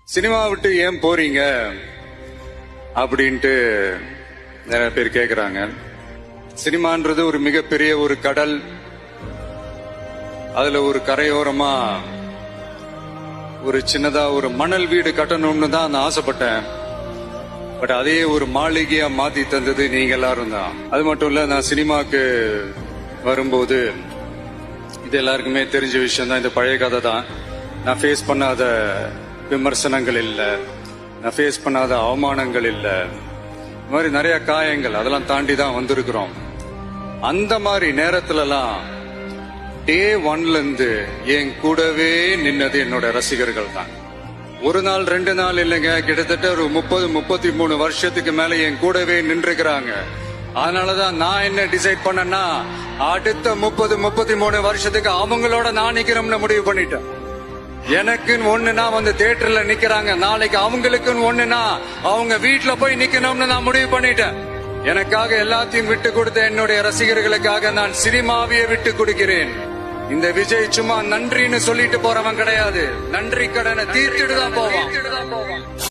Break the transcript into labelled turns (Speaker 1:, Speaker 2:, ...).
Speaker 1: Cinema விட்டு ஏன் போறீங்க அப்படின்ட்டு நிறைய பேர் கேக்குறாங்க. சினிமான்றது ஒரு மிகப்பெரிய ஒரு கடல். அதுல ஒரு கரையோரமா ஒரு சின்னதா ஒரு மணல் வீடு கட்டணும்னு தான் நான் ஆசைப்பட்டேன். பட் அதே ஒரு மாளிகையா மாத்தி தந்தது நீங்க எல்லாரும் தான். அது மட்டும் இல்ல, நான் சினிமாக்கு வரும்போது இது எல்லாருக்குமே தெரிஞ்ச விஷயம் தான். இந்த பழைய கதை தான். நான் ஃபேஸ் பண்ணாத விமர்சனங்கள் இல்ல, நான் ஃபேஸ் பண்ணாத அவமானங்கள் இல்ல, இந்த மாதிரி நிறைய காயங்கள் அதெல்லாம் தாண்டி தான் வந்திருக்கிறோம். அந்த மாதிரி நேரத்துலலாம் டே ஒன்ல இருந்து என் கூடவே நின்னது என்னோட ரசிகர்கள் தான். ஒரு நாள் 2 நாள் இல்லைங்க, கிட்டத்தட்ட ஒரு 30-33 வருஷத்துக்கு மேல என் கூடவே நின்றுக்கிறாங்க. அதனாலதான் நான் என்ன டிசைட் பண்ணேன்னா, அடுத்த 30-33 வருஷத்துக்கு அவங்களோட நான் நிக்கிறோம்னு முடிவு பண்ணிட்டேன். எனக்குன்னு ஒண்ணுனா வந்து தியேட்டர்ல நிக்கிறாங்க, நாளைக்கு அவங்களுக்குன்னு ஒண்ணுனா அவங்க வீட்டுல போய் நிக்கணும்னு நான் முடிவு பண்ணிட்டேன். எனக்காக எல்லாத்தையும் விட்டு கொடுத்த என்னுடைய ரசிகர்களுக்காக நான் சினிமாவையே விட்டு கொடுக்கிறேன். இந்த விஜய் சும்மா நன்றின்னு சொல்லிட்டு போறவன் கிடையாது, நன்றி கடனை தீர்த்துட்டு தான் போவான்.